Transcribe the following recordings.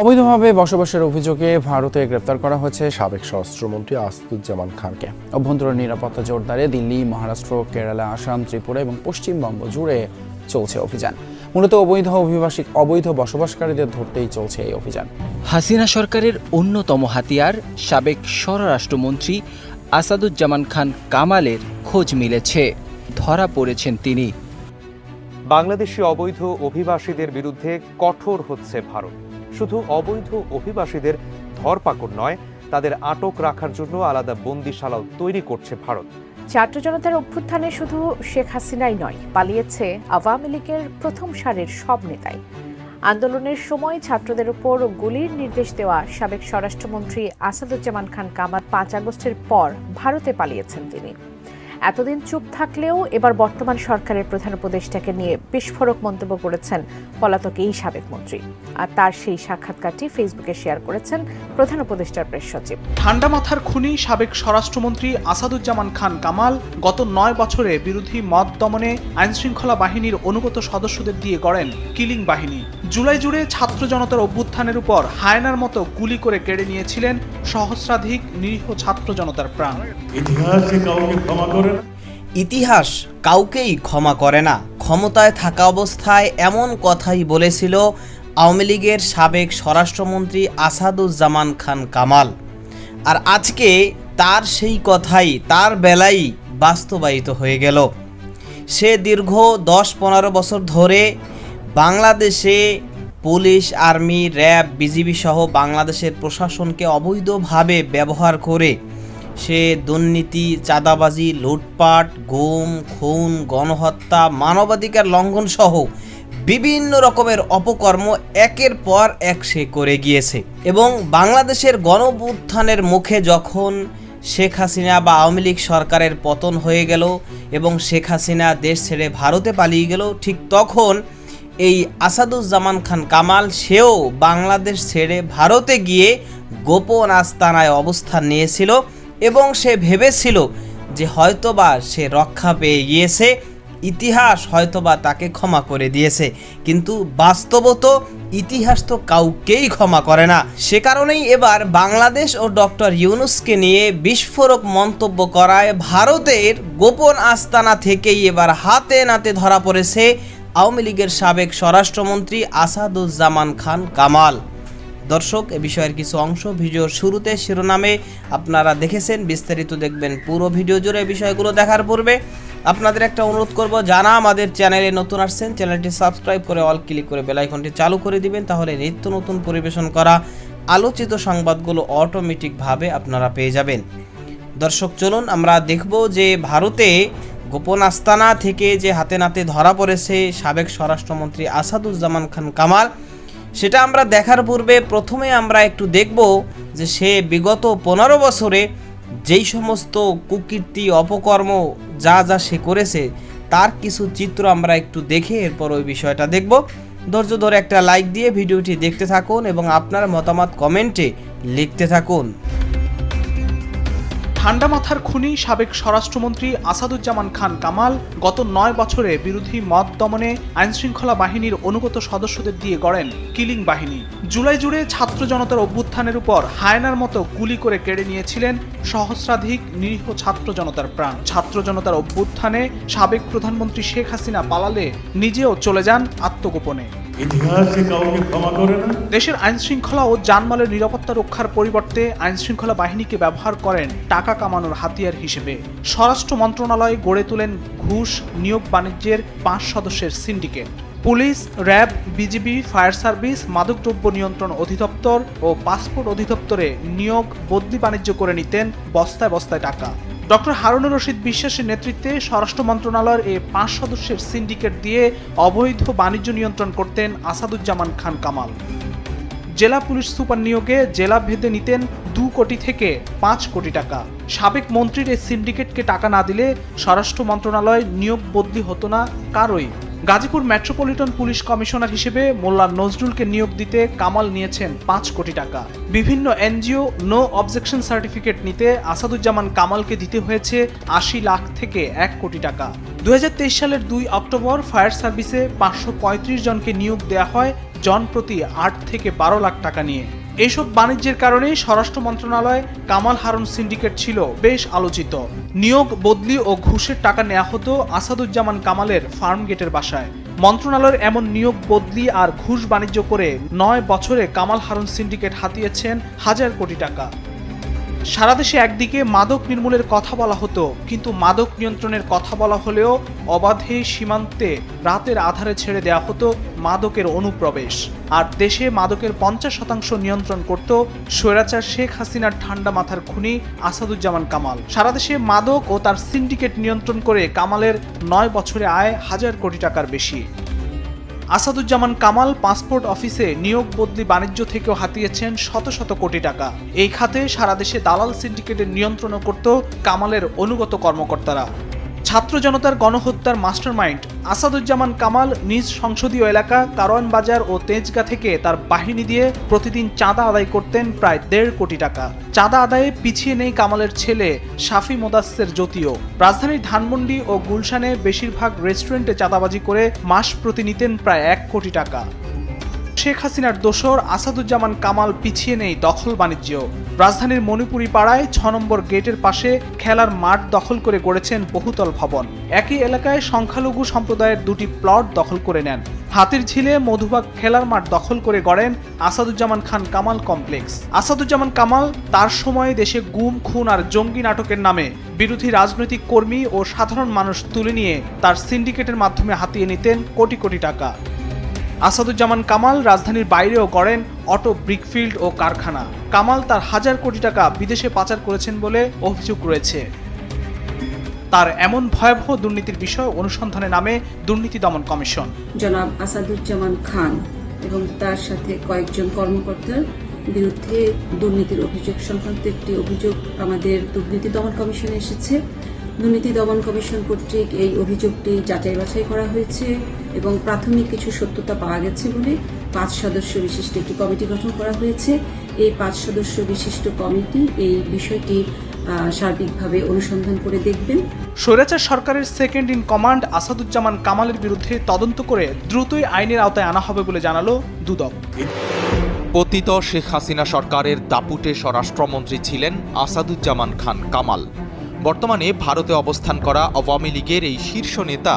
অবৈধভাবে বসবাসের অভিযোগে ভারতে গ্রেপ্তার করা হয়েছে সাবেক স্বরাষ্ট্রমন্ত্রী আসাদুজ্জামান খানকে। অভ্যন্তরীণ নিরাপত্তা জোরদারে দিল্লি, মহারাষ্ট্র, কেরালা, আসাম, ত্রিপুরা এবং পশ্চিমবঙ্গ জুড়ে চলছে অভিযান। মূলত অবৈধ বসবাসকারীদের ধরতেই চলছে এই অভিযান। হাসিনা সরকারের অন্যতম হাতিয়ার সাবেক স্বরাষ্ট্রমন্ত্রী আসাদুজ্জামান খান কামালের খোঁজ মিলেছে, ধরা পড়েছেন তিনি। বাংলাদেশি অবৈধ অভিবাসীদের বিরুদ্ধে কঠোর হচ্ছে ভারত। শুধু অবৈধ অভিবাসীদের ধরপাকড় নয়, তাদের আটক রাখার জন্য আলাদা বন্দিশালাও তৈরি করছে ভারত। ছাত্র জনতার অভ্যুত্থানে শুধু শেখ হাসিনাই নয়, পালিয়েছে আওয়ামী লীগের প্রথম সারির সব নেতাই। আন্দোলনের সময় ছাত্রদের উপর গুলির নির্দেশ দেওয়া সাবেক স্বরাষ্ট্রমন্ত্রী আসাদুজ্জামান খান কামাল 5 আগস্টের পর ভারতে পালিয়েছেন তিনি। এতদিন চুপ থাকলেও এবার বর্তমান সরকারের প্রধান উপদেষ্টাকে নিয়ে বিস্ফোরক মন্তব্য করেছেন পলাতক এই সাবেক মন্ত্রী। আর তার সেই সাক্ষাৎকারটি ফেসবুকে শেয়ার করেছেন প্রধান উপদেষ্টার প্রেস সচিব। ঠান্ডা মাথার খুনি সাবেক স্বরাষ্ট্রমন্ত্রী আসাদুজ্জামান খান কামাল গত 9 বছরে বিরোধী মত দমনে আইনশৃঙ্খলা বাহিনীর অনুগত সদস্যদের দিয়ে গড়েন কিলিং বাহিনী। জুলাই জুড়ে ছাত্র জনতার অভ্যুত্থানের উপর হায়নার মতো গুলি করে কেড়ে নিয়েছিলেন সহস্রাধিক নিরীহ ছাত্র জনতার প্রাণ। ইতিহাস কাউকেই ক্ষমা করে না। ক্ষমতায় থাকা অবস্থায় এমন কথাই বলেছিল আওয়ামী লীগের সাবেক স্বরাষ্ট্রমন্ত্রী আসাদুজ্জামান খান কামাল। আর আজকে তার সেই কথাই তার বেলায় বাস্তবায়িত হয়ে গেল। সে দীর্ঘ 10-15 বছর ধরে বাংলাদেশে পুলিশ, আর্মি, র্যাব, বিজিবি সহ বাংলাদেশের প্রশাসনকে অবৈধভাবে ব্যবহার করে সে দুর্নীতি, চাঁদাবাজি, লুটপাট, গুম, খুন, গণহত্যা, মানবাধিকার লঙ্ঘন সহ বিভিন্ন রকমের অপকর্ম একের পর এক সে করে গিয়েছে। এবং বাংলাদেশের গণঅভ্যুত্থানের মুখে যখন শেখ হাসিনা বা আওয়ামী লীগ সরকারের পতন হয়ে গেল এবং শেখ হাসিনা দেশ ছেড়ে ভারতে পালিয়ে গেল, ঠিক তখন এই আসাদুজ্জামান খান কামাল সেও বাংলাদেশ ছেড়ে ভারতে গিয়ে গোপন আস্তানায় অবস্থান নিয়েছিল এবং সে ভেবেছিল যে হয়তোবা সে রক্ষা পেয়ে গিয়েছে, ইতিহাস হয়তোবা তাকে ক্ষমা করে দিয়েছে। কিন্তু বাস্তবত ইতিহাস তো কাউকেই ক্ষমা করে না। সে কারণেই এবার বাংলাদেশ ও ডক্টর ইউনূসকে নিয়ে বিস্ফোরক মন্তব্য করায় ভারতের গোপন আস্তানা থেকেই এবার হাতে নাতে ধরা পড়েছে আওয়ামী লীগের সাবেক স্বরাষ্ট্রমন্ত্রী আসাদুজ্জামান খান কামাল। দর্শক, এ বিষয়ের কিছু অংশ ভিডিওর শুরুতে শিরোনামে আপনারা দেখেছেন, বিস্তারিত দেখবেন পুরো ভিডিও জুড়ে। বিষয়গুলো দেখার পূর্বে আপনাদের একটা অনুরোধ করব, যারা আমাদের চ্যানেলে নতুন আসছেন চ্যানেলটি সাবস্ক্রাইব করে অল ক্লিক করে বেল আইকনটি চালু করে দিবেন, তাহলে নিত্য নতুন পরিবেশন করা আলোচিত সংবাদগুলো অটোমেটিকভাবে আপনারা পেয়ে যাবেন। দর্শক, চলুন আমরা দেখব যে ভারতে গোপন আস্তানা থেকে যে হাতে নাতে ধরা পড়েছে সাবেক স্বরাষ্ট্রমন্ত্রী আসাদুজ্জামান খান কামাল, সেটা আমরা দেখার পূর্বে প্রথমে আমরা একটু দেখব যে সে বিগত 15 বছরে যেই সমস্ত কুকীর্তি, অপকর্ম যা সে করেছে তার কিছু চিত্র আমরা একটু দেখে এরপর ওই বিষয়টা দেখব। ধৈর্য ধরে একটা লাইক দিয়ে ভিডিওটি দেখতে থাকুন এবং আপনার মতামত কমেন্টে লিখতে থাকুন। ঠান্ডা মাথার খুনি সাবেক স্বরাষ্ট্রমন্ত্রী আসাদুজ্জামান খান কামাল গত 9 বছরে বিরোধী মত দমনে আইনশৃঙ্খলা বাহিনীর অনুগত সদস্যদের দিয়ে গড়েন কিলিং বাহিনী। জুলাই জুড়ে ছাত্র জনতার অভ্যুত্থানের উপর হায়নার মতো গুলি করে কেড়ে নিয়েছিলেন সহস্রাধিক নিরীহ ছাত্র জনতার প্রাণ। ছাত্র জনতার অভ্যুত্থানে সাবেক প্রধানমন্ত্রী শেখ হাসিনা পালালে নিজেও চলে যান আত্মগোপনে। দেশের আইনশৃঙ্খলা ও জানমালের নিরাপত্তা রক্ষার পরিবর্তে আইনশৃঙ্খলা বাহিনীকে ব্যবহার করেন টাকা কামানোর হাতিয়ার হিসেবে। স্বরাষ্ট্র মন্ত্রণালয় গড়ে তোলেন ঘুষ নিয়োগ বাণিজ্যের 5 সদস্যের syndicate. Police, RAB, BGB, fire service, মাদকদ্রব্য নিয়ন্ত্রণ অধিদপ্তর ও পাসপোর্ট অধিদপ্তরে নিয়োগ বদলি বাণিজ্য করে নিতেন বস্তায় বস্তায় টাকা। ডক্টর হারুনুর রশিদ বিশ্বাসের নেতৃত্বে স্বরাষ্ট্র মন্ত্রণালয়ের এই 5 সদস্যের সিন্ডিকেট দিয়ে অবৈধ বাণিজ্য নিয়ন্ত্রণ করতেন আসাদুজ্জামান খান কামাল। জেলা পুলিশ সুপার নিয়োগে জেলা ভেদে নিতেন 2 কোটি থেকে 5 কোটি টাকা। সাবেক মন্ত্রীর এই সিন্ডিকেটকে টাকা না দিলে স্বরাষ্ট্র মন্ত্রণালয় নিয়োগ বদলি হতো না কারোই। গাজীপুর মেট্রোপলিটন পুলিশ কমিশনার হিসেবে মোল্লা নজরুলকে নিয়োগ দিতে কামাল নিয়েছেন ৫ কোটি টাকা। বিভিন্ন এনজিও নো অবজেকশন সার্টিফিকেট নিতে আসাদুজ্জামান কামালকে দিতে হয়েছে ৮০ লাখ থেকে ১ কোটি টাকা। ২০২৩ সালের ২ অক্টোবর ফায়ার সার্ভিসে ৫৩৫ জনকে নিয়োগ দেওয়া হয় জনপ্রতি ৮ থেকে ১২ লাখ টাকা নিয়ে। এইসব বাণিজ্যের কারণে স্বরাষ্ট্র মন্ত্রণালয় কামাল হারুন সিন্ডিকেট ছিল বেশ আলোচিত। নিয়োগ, বদলি ও ঘুষের টাকা নেওয়া হতো আসাদুজ্জামান কামালের ফার্ম গেটের বাসায়। মন্ত্রণালয়ের এমন নিয়োগ, বদলি আর ঘুষ বাণিজ্য করে ৯ বছরে কামাল হারুন সিন্ডিকেট হাতিয়েছেন হাজার কোটি টাকা। সারা দেশে একদিকে মাদক নির্মূলের কথা বলা হতো, কিন্তু মাদক নিয়ন্ত্রণের কথা বলা হলেও অবাধে সীমান্তে রাতের আধারে ছেড়ে দেওয়া হতো মাদকের অনুপ্রবেশ। আর দেশে মাদকের ৫০% নিয়ন্ত্রণ করত স্বৈরাচার শেখ হাসিনার ঠান্ডা মাথার খুনি আসাদুজ্জামান কামাল। সারা দেশে মাদক ও তার সিন্ডিকেট নিয়ন্ত্রণ করে কামালের ৯ বছরে আয় হাজার কোটি টাকার বেশি। আসাদুজ্জামান কামাল পাসপোর্ট অফিসে নিয়োগ, বদলি, বাণিজ্য থেকেও হাতিয়েছেন শত শত কোটি টাকা। এই খাতে সারা দেশে দালাল সিন্ডিকেটের নিয়ন্ত্রণও করত কামালের অনুগত কর্মকর্তারা। ছাত্র জনতার গণহত্যার মাস্টারমাইন্ড আসাদুজ্জামান কামাল নিজ সংসদীয় এলাকা কারওয়ান বাজার ও তেজগাঁ থেকে তার বাহিনী দিয়ে প্রতিদিন চাঁদা আদায় করতেন প্রায় ১.৫ কোটি টাকা। চাঁদা আদায়ে পিছিয়ে নেই কামালের ছেলে শাফি মোদাস্সের জ্যোতিও। রাজধানীর ধানমন্ডি ও গুলশানে বেশিরভাগ রেস্টুরেন্টে চাঁদাবাজি করে মাস প্রতি নিতেন প্রায় ১ কোটি টাকা। শেখ হাসিনার দোসর আসাদুজ্জামান কামাল পিছিয়ে নেই দখল বাণিজ্য। রাজধানীর মণিপুরি পাড়ায় ৬ নম্বর গেটের পাশে খেলার মাঠ দখল করে গড়েছেন বহুতল ভবন। একই এলাকায় সংখ্যালঘু সম্প্রদায়ের ২টি প্লট দখল করে নেন। হাতির ঝিলে মধুবাগ খেলার মাঠ দখল করে গড়েন আসাদুজ্জামান খান কামাল কমপ্লেক্স। আসাদুজ্জামান কামাল তার সময়ে দেশে গুম, খুন আর জঙ্গি নাটকের নামে বিরোধী রাজনৈতিক কর্মী ও সাধারণ মানুষ তুলে নিয়ে তার সিন্ডিকেটের মাধ্যমে হাতিয়ে নিতেন কোটি কোটি টাকা। আসাদুজ্জামান কামাল রাজধানীর বাইরেও গড়েন অটো, ব্রিকফিল্ড ও কারখানা। কামাল তার হাজার কোটি টাকা বিদেশে পাচার করেছেন বলে অভিযোগ রয়েছে। তার এমন ভয়াবহ দুর্নীতির বিষয় অনুসন্ধানে নামে দুর্নীতি দমন কমিশন। জনাব আসাদুজ্জামান খান এবং তার সাথে কয়েকজন কর্মকর্তার বিরুদ্ধে দুর্নীতির অভিযোগ সংক্রান্ত একটি অভিযোগ আমাদের দুর্নীতি দমন কমিশনে এসেছে। দুর্নীতি দমন কমিশন কর্তৃক এই অভিযোগটি যাচাই বাছাই করা হয়েছে এবং প্রাথমিক কিছু সত্যতা পাওয়া গেছে বলে ৫ সদস্য বিশিষ্ট একটি কমিটি গঠন করা হয়েছে। এই ৫ সদস্য বিশিষ্ট কমিটি এই বিষয়টি সার্বিকভাবে অনুসন্ধান করে দেখবেন। স্বৈরাচার সরকারের সেকেন্ড ইন কমান্ড আসাদুজ্জামান কামালের বিরুদ্ধে তদন্ত করে দ্রুতই আইনের আওতায় আনা হবে বলে জানালো দুদক। পতিত শেখ হাসিনা সরকারের দাপুটে স্বরাষ্ট্রমন্ত্রী ছিলেন আসাদুজ্জামান খান কামাল। বর্তমানে ভারতে অবস্থান করা আওয়ামী লীগের এই শীর্ষ নেতা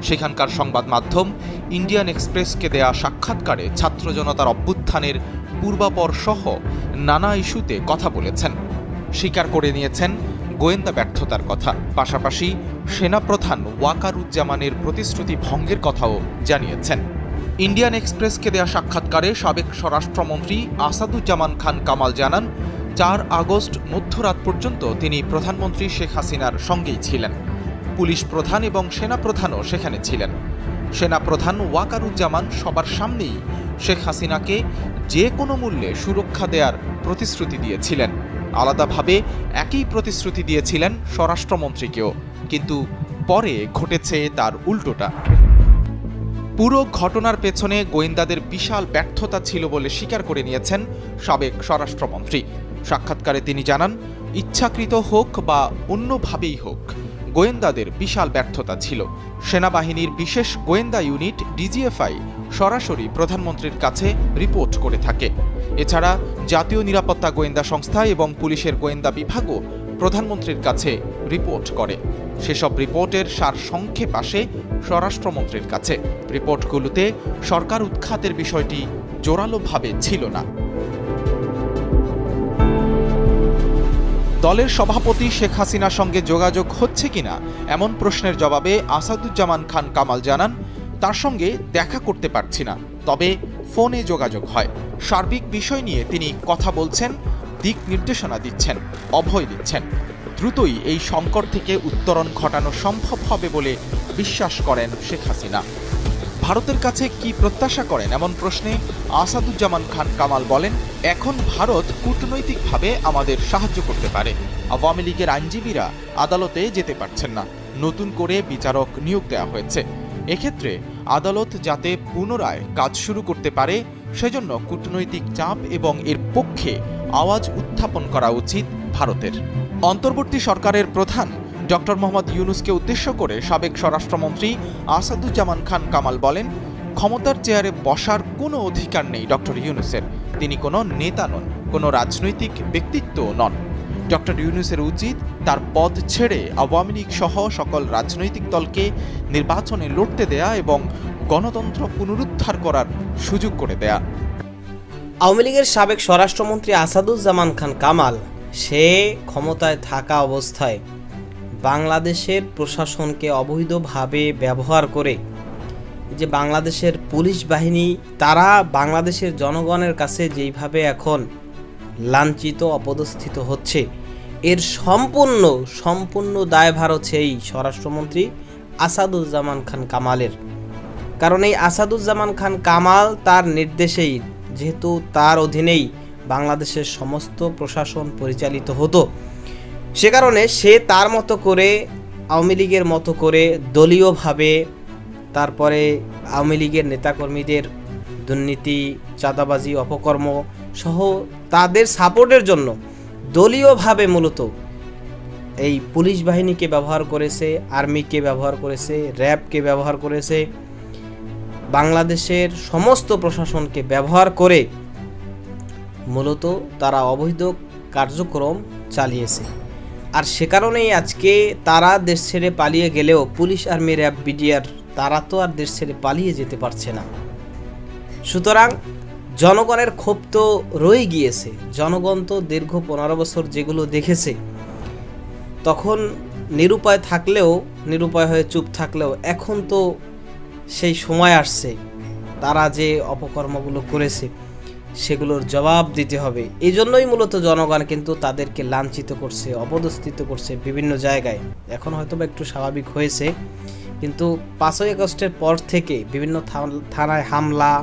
সেখানকার সংবাদ মাধ্যম ইন্ডিয়ান এক্সপ্রেসকে দেয়া সাক্ষাৎকারে ছাত্র জনতার অভ্যুত্থানের পূর্বাপর সহ নানা ইস্যুতে কথা বলেছেন। স্বীকার করে নিয়েছেন গোয়েন্দা ব্যর্থতার কথা, পাশাপাশি সেনাপ্রধান ওয়াকারুজ্জামানের প্রতিশ্রুতি ভঙ্গের কথাও জানিয়েছেন। ইন্ডিয়ান এক্সপ্রেসকে দেয়া সাক্ষাৎকারে সাবেক স্বরাষ্ট্রমন্ত্রী আসাদুজ্জামান খান কামাল জানান, ৪ আগস্ট মধ্যরাত পর্যন্ত তিনি প্রধানমন্ত্রী শেখ হাসিনার সঙ্গেই ছিলেন। পুলিশ প্রধান এবং সেনাপ্রধানও সেখানে ছিলেন। সেনাপ্রধান ওয়াকারুজ্জামান সবার সামনেই শেখ হাসিনাকে যে কোনো মূল্যে সুরক্ষা দেওয়ার প্রতিশ্রুতি দিয়েছিলেন। আলাদাভাবে একই প্রতিশ্রুতি দিয়েছিলেন স্বরাষ্ট্রমন্ত্রীকেও, কিন্তু পরে ঘটেছে তার উল্টোটা। পুরো ঘটনার পেছনে গোয়েন্দাদের বিশাল ব্যর্থতা ছিল বলে স্বীকার করে নিয়েছেন সাবেক স্বরাষ্ট্রমন্ত্রী। সাক্ষাৎকারে তিনি জানান, ইচ্ছাকৃত হোক বা অন্যভাবেই হোক, গোয়েন্দাদের বিশাল ব্যর্থতা ছিল। সেনাবাহিনীর বিশেষ গোয়েন্দা ইউনিট ডিজিএফআই সরাসরি প্রধানমন্ত্রীর কাছে রিপোর্ট করে থাকে। এছাড়া জাতীয় নিরাপত্তা গোয়েন্দা সংস্থা এবং পুলিশের গোয়েন্দা বিভাগও প্রধানমন্ত্রীর কাছে রিপোর্ট করে। সেসব রিপোর্টের সারসংক্ষেপ আসে স্বরাষ্ট্রমন্ত্রীর কাছে। রিপোর্টগুলোতে সরকার উৎখাতের বিষয়টি জোরালোভাবে ছিল না। দলের সভাপতি শেখ হাসিনার সঙ্গে যোগাযোগ হচ্ছে কিনা এমন প্রশ্নের জবাবে আসাদুজ্জামান খান কামাল জানান, তার সঙ্গে দেখা করতে পারছি না, তবে ফোনে যোগাযোগ হয়। সার্বিক বিষয় নিয়ে তিনি কথা বলছেন, দিক নির্দেশনা দিচ্ছেন, অভয় দিচ্ছেন। দ্রুতই এই সংকট থেকে উত্তরণ ঘটানো সম্ভব হবে বলে বিশ্বাস করেন শেখ হাসিনা। ভারতের কাছে কি প্রত্যাশা করেন এমন প্রশ্নে আসাদুজ্জামান খান কামাল বলেন, এখন ভারত কূটনৈতিকভাবে আমাদের সাহায্য করতে পারে। আওয়ামী লীগের আইনজীবীরা আদালতে যেতে পারছেন না, নতুন করে বিচারক নিয়োগ দেওয়া হয়েছে। এক্ষেত্রে আদালত যাতে পুনরায় কাজ শুরু করতে পারে সেজন্য কূটনৈতিক চাপ এবং এর পক্ষে আওয়াজ উত্থাপন করা উচিত ভারতের। অন্তর্বর্তী সরকারের প্রধান ডক্টর মোহাম্মদ ইউনূসকে উদ্দেশ্য করে সাবেক স্বরাষ্ট্রমন্ত্রী আসাদুজ্জামান খান কামাল বলেন, ক্ষমতার চেয়ারে বসার কোনো অধিকার নেই ডক্টর ইউনূসের। তিনি কোনো নেতা নন, কোনো রাজনৈতিক ব্যক্তিত্বও নন। ডক্টর ইউনূসের উচিত তার পদ ছেড়ে আওয়ামী লীগ সহ সকল রাজনৈতিক দলকে নির্বাচনে লড়তে দেয়া এবং গণতন্ত্র পুনরুদ্ধার করার সুযোগ করে দেয়া। আওয়ামী লীগের সাবেক স্বরাষ্ট্রমন্ত্রী আসাদুজ্জামান খান কামাল সে ক্ষমতায় থাকা অবস্থায় বাংলাদেশের প্রশাসনকে অবৈধভাবে ব্যবহার করে যে বাংলাদেশের পুলিশ বাহিনী তারা বাংলাদেশের জনগণের কাছে যেইভাবে এখন লাঞ্ছিত অপদস্থিত হচ্ছে, এর সম্পূর্ণ দায়ভার হচ্ছে এই স্বরাষ্ট্রমন্ত্রী আসাদুজ্জামান খান কামালের। কারণ এই আসাদুজ্জামান খান কামাল তার নির্দেশেই, যেহেতু তার অধীনেই বাংলাদেশের সমস্ত প্রশাসন পরিচালিত হতো, সে কারণে সে তার মতো করে আওয়ামী লীগের মতো করে দলীয়ভাবে, তারপরে আওয়ামী লীগের নেতাকর্মীদের দুর্নীতি, চাঁদাবাজি, অপকর্ম সহ তাদের সাপোর্টের জন্য দলীয়ভাবে মূলত এই পুলিশ বাহিনীকে ব্যবহার করেছে, আর্মিকে ব্যবহার করেছে, র্যাবকে ব্যবহার করেছে, বাংলাদেশের সমস্ত প্রশাসনকে ব্যবহার করে মূলত তারা অবৈধ কার্যক্রম চালিয়েছে। আর সে কারণেই আজকে তারা দেশ ছেড়ে পালিয়ে গেলেও পুলিশ, আর্মি, র্যাব, বিডিআর তারা তো আর দেশ ছেড়ে পালিয়ে যেতে পারছে না। সুতরাং জনগণের ক্ষোভ তো রয়ে গিয়েছে। জনগণ তো দীর্ঘ 15 বছর যেগুলো দেখেছে, তখন নিরুপায় হয়ে চুপ থাকলেও এখন তো সেই সময় আসছে তারা যে অপকর্মগুলো করেছে সেগুলোর জবাব দিতে হবে। এই জন্যই মূলত জনগণ কিন্তু তাদেরকে লাঞ্ছিত করছে, অপদস্থিত করছে বিভিন্ন জায়গায়। এখন হয়তো বা একটু স্বাভাবিক হয়েছে, কিন্তু 5ই আগস্টের পর থেকে বিভিন্ন থানায় হামলা,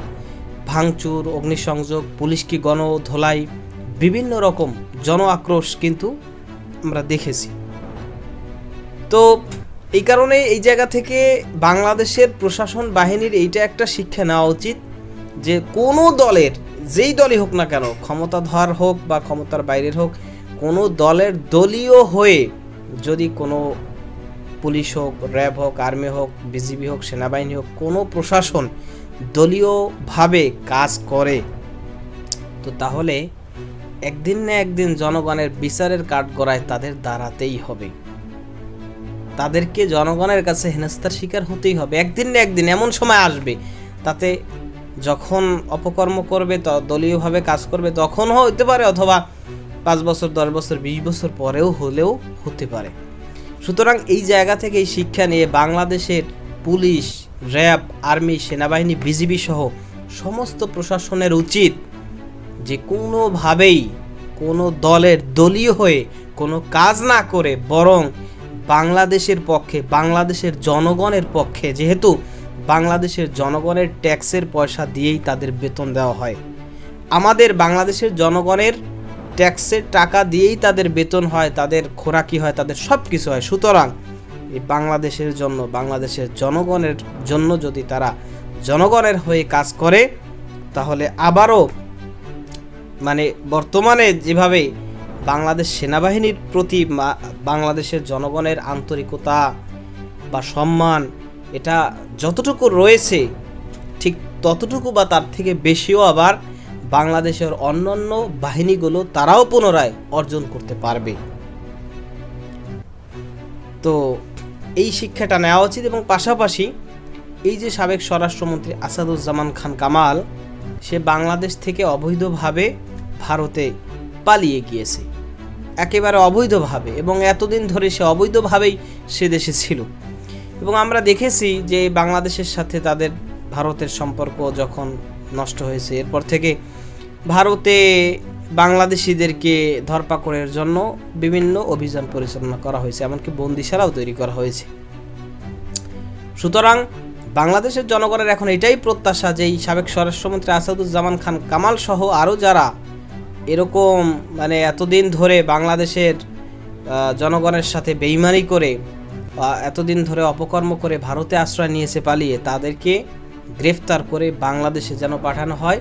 ভাঙচুর, অগ্নিসংযোগ, পুলিশকে গণধোলাই, বিভিন্ন রকম জন আক্রোশ কিন্তু আমরা দেখেছি। তো এই কারণে এই জায়গা থেকে বাংলাদেশের প্রশাসন বাহিনীর এইটা একটা শিক্ষা নেওয়া উচিত যে কোনো দলের, যেই দলই হোক না কেন, ক্ষমতাধর হোক বা ক্ষমতার বাইরের হোক, কোনো দলের দলীয় হয়ে যদি কোনো পুলিশ হোক, র্যাব হোক, আর্মি হোক, বিজিবি হোক, সেনাবাহিনী হোক, কোনো প্রশাসন দলীয়ভাবে কাজ করে, তো তাহলে একদিন না একদিন জনগণের বিচারের কাঠগড়ায় তাদের দাঁড়াতেই হবে। তাদেরকে জনগণের কাছে হেনস্থার শিকার হতেই হবে। একদিন না একদিন এমন সময় আসবে, তাতে যখন অপকর্ম করবে, দলীয়ভাবে কাজ করবে, তখন হতে পারে, অথবা 5 বছর, 10 বছর, 20 বছর পরেও হলেও হতে পারে। সুতরাং এই জায়গা থেকে এই শিক্ষা নিয়ে বাংলাদেশের পুলিশ, র্যাব, আর্মি, সেনাবাহিনী, বিজিবি সহ সমস্ত প্রশাসনের উচিত যে কোনোভাবেই কোনো দলের দলীয় হয়ে কোনো কাজ না করে, বরং বাংলাদেশের পক্ষে, বাংলাদেশের জনগণের পক্ষে, যেহেতু বাংলাদেশের জনগণের ট্যাক্সের পয়সা দিয়েই তাদের বেতন দেওয়া হয়, আমাদের বাংলাদেশের জনগণের ট্যাক্সের টাকা দিয়েই তাদের বেতন হয়, তাদের খোরাকি হয়, তাদের সব কিছু হয়। সুতরাং এই বাংলাদেশের জন্য, বাংলাদেশের জনগণের জন্য যদি তারা জনগণের হয়ে কাজ করে, তাহলে আবারও বর্তমানে যেভাবে বাংলাদেশ সেনাবাহিনীর প্রতি বাংলাদেশের জনগণের আন্তরিকতা বা সম্মান এটা যতটুকু রয়েছে, ঠিক ততটুকু বা তার থেকে বেশিও আবার বাংলাদেশের অন্যান্য বাহিনীগুলো তারাও পুনরায় অর্জন করতে পারবে। তো এই শিক্ষাটা নেওয়া উচিত। এবং পাশাপাশি এই যে সাবেক স্বরাষ্ট্রমন্ত্রী আসাদুজ্জামান খান কামাল, সে বাংলাদেশ থেকে অবৈধভাবে ভারতে পালিয়ে গিয়েছে, একেবারে অবৈধভাবে, এবং এতদিন ধরে সে অবৈধভাবেই সে দেশে ছিল। এবং আমরা দেখেছি যে বাংলাদেশের সাথে তাদের ভারতের সম্পর্ক যখন নষ্ট হয়েছে, এরপর থেকে ভারতে বাংলাদেশিদেরকে ধরপাকড়ের জন্য বিভিন্ন অভিযান পরিচালনা করা হয়েছে, এমনকি বন্দিশালাও তৈরি করা হয়েছে। সুতরাং বাংলাদেশের জনগণের এখন এটাই প্রত্যাশা যে এই সাবেক স্বরাষ্ট্রমন্ত্রী আসাদুজ্জামান খান কামাল সহ আরও যারা এরকম এতদিন ধরে বাংলাদেশের জনগণের সাথে বেইমানি করে এতদিন ধরে অপকর্ম করে ভারতে আশ্রয় নিয়েছে পালিয়ে, তাদেরকে গ্রেফতার করে বাংলাদেশে যেন পাঠানো হয়,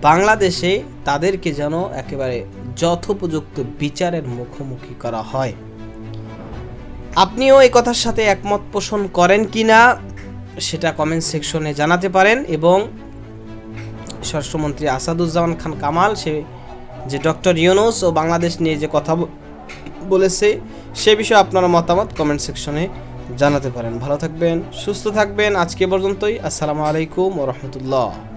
বাংলাদেশে তাদেরকে যেন একেবারে যথোপযুক্ত বিচারের মুখোমুখি করা হয়। আপনিও এই কথার সাথে একমত পোষণ করেন কিনা সেটা কমেন্ট সেকশনে জানাতে পারেন। এবং স্বরাষ্ট্রমন্ত্রী আসাদুজ্জামান খান কামাল সে যে ডক্টর ইউনূস ও বাংলাদেশ নিয়ে যে কথা বলেছে সে বিষয়ে আপনার মতামত কমেন্ট সেকশনে জানাতে পারেন। ভালো থাকবেন, সুস্থ থাকবেন। আজকে পর্যন্তই। আসসালামু আলাইকুম ওয়া রাহমাতুল্লাহ।